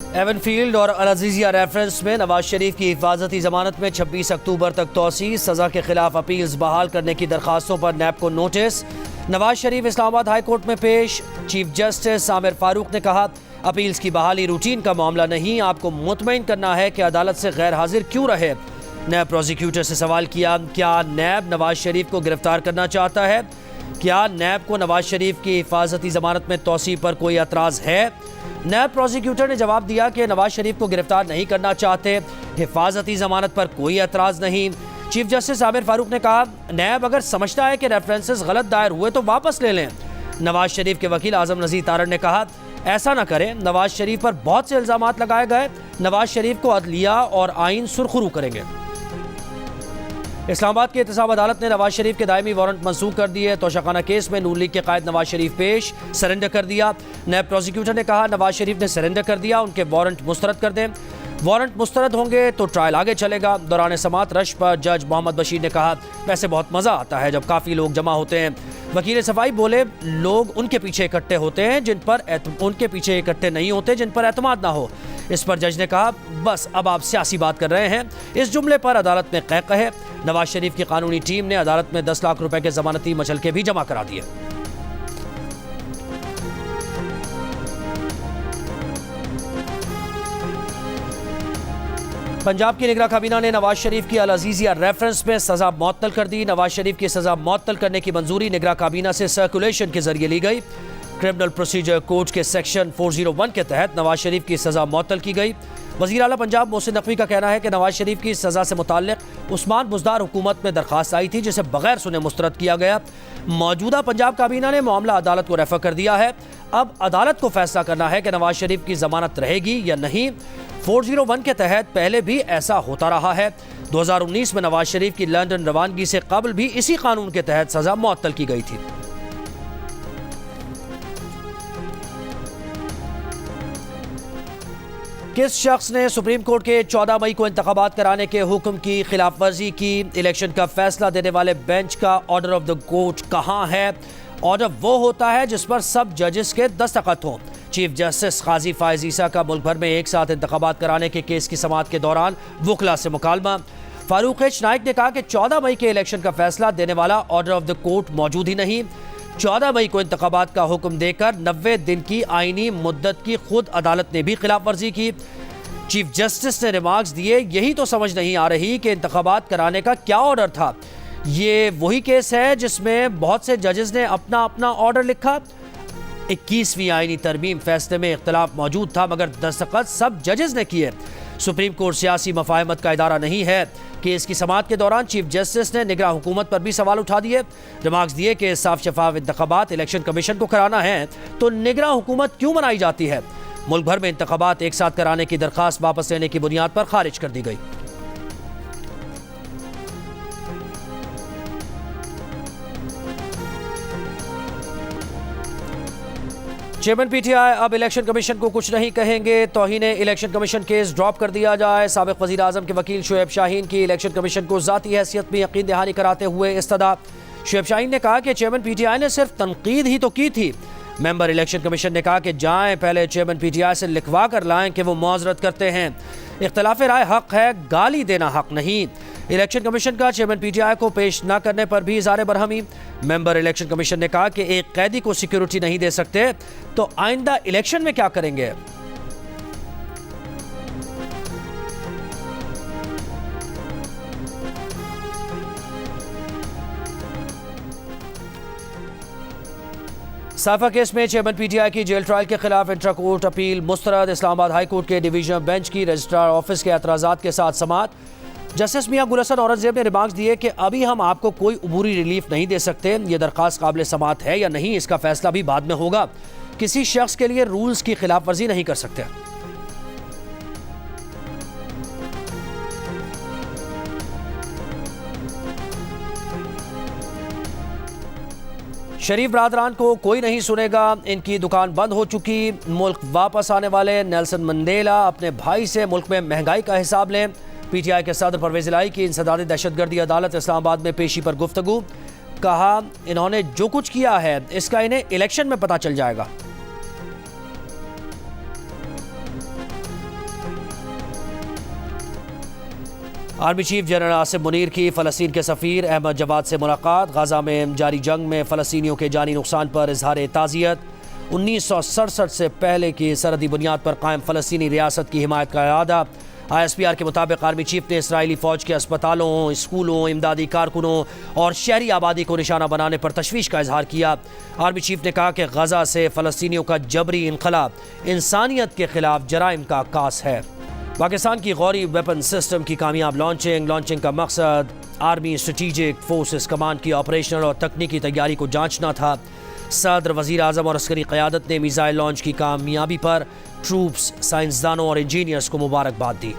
Avenfield और Al-Azizia reference में नवाज शरीफ की हिफाजती जमानत में 26 अक्टूबर तक तोसी, सज़ा के खिलाफ अपील्स बहाल करने की दरखास्तों पर नैब को notice. Nawaz Sharif Islamabad high court में पेश। चीफ जस्टिस आमिर फारूक ने कहा, अपील्स की बहाली रूटीन का मामला नहीं, आपको मुतमईन करना है कि अदालत से गैर हाजिर क्यों रहे। नैब प्रोसिक्यूटर से सवाल किया, क्या नैब नवाज शरीफ को गिरफ्तार करना चाहता है? क्या नैब को नवाज शरीफ की हिफाजती जमानत में तोसी पर कोई एतराज़ है? नैब प्रोसिक्यूटर ने जवाब दिया कि नवाज शरीफ को गिरफ्तार नहीं करना चाहते, हिफाजती जमानत पर कोई एतराज़ नहीं। चीफ जस्टिस आमिर फारूक ने कहा, नैब अगर समझता है कि रेफरेंसेस गलत दायर हुए तो वापस ले लें। नवाज शरीफ के वकील आजम नज़ीर तारड़ ने कहा, ऐसा ना करें, नवाज शरीफ पर बहुत से इल्ज़ामात लगाए गए, नवाज शरीफ को अदलिया और आइन सुरखरू करेंगे। इस्लामाबाद की एहतसाब अदालत ने नवाज शरीफ के दायमी वारंट मंसूख कर दिए। तोशाखाना केस में नून लीग के कायद नवाज शरीफ पेश, सरेंडर कर दिया। नैब प्रोसिक्यूटर ने कहा, नवाज शरीफ ने सरेंडर कर दिया, उनके वारंट मुस्तरद कर दें। वारंट मुस्तरद होंगे तो ट्रायल आगे चलेगा। दौरान समात रश पर जज मोहम्मद बशीर ने कहा, वैसे बहुत मज़ा आता है जब काफ़ी लोग जमा होते हैं। वकील सफाई बोले, लोग उनके पीछे इकट्ठे होते हैं उनके पीछे इकट्ठे नहीं होते जिन पर एतमाद ना हो। इस पर जज ने कहा, बस अब आप सियासी बात कर रहे हैं। इस जुमले पर अदालत ने कै कहे। नवाज शरीफ की कानूनी टीम ने अदालत में 10 लाख रुपए के जमानती मचलके भी जमा करा दिए। पंजाब की निगरां काबीना ने नवाज शरीफ की अल-अज़ीज़िया रेफरेंस में सजा मुअत्तल कर दी। नवाज शरीफ की सजा मुअत्तल करने की मंजूरी निगरां काबीना से सर्कुलेशन के जरिए ली गई। क्रिमिनल प्रोसीजर कोड के सेक्शन 401 के तहत नवाज शरीफ की सजा मुअत्तल की गई। वज़ीर आला पंजाब मोहसिन नकवी का कहना है कि नवाज शरीफ की सजा से मुताल्लिक उस्मान बुज़दार हुकूमत में दरखास्त आई थी, जिसे बगैर सुने मुस्तरद किया गया। मौजूदा पंजाब काबीना ने मामला अदालत को रेफर कर दिया है। अब अदालत को फैसला करना है कि नवाज शरीफ की जमानत रहेगी या नहीं। 401 के तहत पहले भी ऐसा होता रहा है। 2019 में नवाज शरीफ की लंदन रवानगी से कबल भी इसी कानून के तहत सजा मुअत्तल की गई थी। किस शख्स ने सुप्रीम कोर्ट के 14 मई को इंतखाबात कराने के हुक्म की खिलाफ वर्जी की? इलेक्शन का फैसला देने वाले बेंच का ऑर्डर ऑफ द कोर्ट कहाँ है? ऑर्डर वो होता है जिस पर सब जजेस के दस्तखत हों। चीफ जस्टिस काजी फायज ईसा का मुल्क भर में एक साथ इंतखाबात कराने के केस की समाअत के दौरान वकला से मुकालमा। फारूक एच नाइक ने कहा कि 14 मई के इलेक्शन का फैसला देने वाला ऑर्डर ऑफ द कोर्ट मौजूद ही नहीं। 14 मई को इंतखाबात का हुक्म देकर 90 दिन की आईनी मुद्दत की खुद अदालत ने भी खिलाफ वर्जी की। चीफ जस्टिस ने रिमार्क्स दिए, यही तो समझ नहीं आ रही कि इंतखाबात कराने का क्या ऑर्डर था। ये वही केस है जिसमें बहुत से जजेस ने अपना अपना ऑर्डर लिखा। 21वीं आईनी तरमीम फैसले में इख्तलाफ मौजूद था, मगर दस्तखत सब जजेस ने किए। सुप्रीम कोर्ट सियासी मफाहमत का इदारा नहीं है। केस की समाअत के दौरान चीफ जस्टिस ने निगरां हुकूमत पर भी सवाल उठा दिए। रिमार्क्स दिए कि साफ शफाफ इंतखाबात इलेक्शन कमीशन को कराना है तो निगरां हुकूमत क्यों बनाई जाती है? मुल्क भर में इंतखाबात एक साथ कराने की दरखास्त वापस लेने की बुनियाद पर खारिज कर दी गई। चेयरमैन पीटीआई अब इलेक्शन कमीशन को कुछ नहीं कहेंगे। तौहीने इलेक्शन कमीशन केस ड्रॉप कर दिया जाए। साबिक वज़ीर आज़म के वकील शुएब शाहीन की इलेक्शन कमीशन को ज़ाती हैसियत में यकीन दहानी कराते हुए इस्तदा। शुएब शाहीन ने कहा कि चेयरमैन पीटीआई ने सिर्फ तनकीद ही तो की थी। मेंबर इलेक्शन कमीशन ने कहा कि जाएं पहले चेयरमैन पीटीआई से लिखवा कर लाएं कि वो मुआज़रत करते हैं। इख्तिलाफ राय हक है, गाली देना हक नहीं। इलेक्शन कमीशन का चेयरमैन पीटीआई को पेश न करने पर भी इज़हार बरहमी। मेंबर इलेक्शन कमीशन ने कहा कि एक कैदी को सिक्योरिटी नहीं दे सकते तो आइंदा इलेक्शन में क्या करेंगे? साफा केस में चेयरमैन पीटीआई की जेल ट्रायल के खिलाफ इंट्रा कोर्ट अपील मुस्तरद। इस्लामाबाद हाई कोर्ट के डिवीजन बेंच की रजिस्ट्रार ऑफिस के एतराज़ात के साथ समाअत। जस्टिस मियां गुल हसन औरंगजेब ने रिमार्क्स दिए कि अभी हम आपको कोई उबूरी रिलीफ नहीं दे सकते। ये दरखास्त काबिल समाअत है या नहीं, इसका फैसला भी बाद में होगा। किसी शख्स के लिए रूल्स की खिलाफ वर्जी नहीं कर सकते। शरीफ बरादरान को कोई नहीं सुनेगा, इनकी दुकान बंद हो चुकी। मुल्क वापस आने वाले नेल्सन मंडेला अपने भाई से मुल्क में महंगाई का हिसाब लें। पीटीआई के सदर परवेज इलाही की इंसदादी दहशतगर्दी अदालत इस्लामाबाद में पेशी पर गुफ्तगू। कहा, इन्होंने जो कुछ किया है इसका इन्हें इलेक्शन में पता चल जाएगा। Army chief general Asim Munir की फ़लस्तीन के सफ़ीर अहमद जवाद से मुलाकात। गाज़ा में जारी जंग में फ़लस्तीनियों के जानी नुकसान पर इजहार ताज़ियत। 1967 से पहले की सरहदी बुनियाद पर कायम फ़लस्तीनी रियासत की हिमायत का इरादा। ISPR के मुताबिक आर्मी चीफ ने इसराइली फ़ौज के अस्पतालों, स्कूलों, इमदादी कारकुनों और शहरी आबादी को निशाना बनाने पर तशवीश का इजहार किया। आर्मी चीफ ने कहा कि गजा से फ़लस्तीनियों का जबरी इनखला इंसानियत के खिलाफ जराइम का अक्कास है। पाकिस्तान की गौरी वेपन सिस्टम की कामयाब लॉन्चिंग का मकसद आर्मी स्ट्रेटेजिक फोर्सेस कमांड की ऑपरेशनल और तकनीकी तैयारी को जांचना था। सदर, वज़ीर आज़म और अस्करी क़यादत ने मिसाइल लॉन्च की कामयाबी पर ट्रूप्स, साइंसदानों और इंजीनियर्स को मुबारकबाद दी।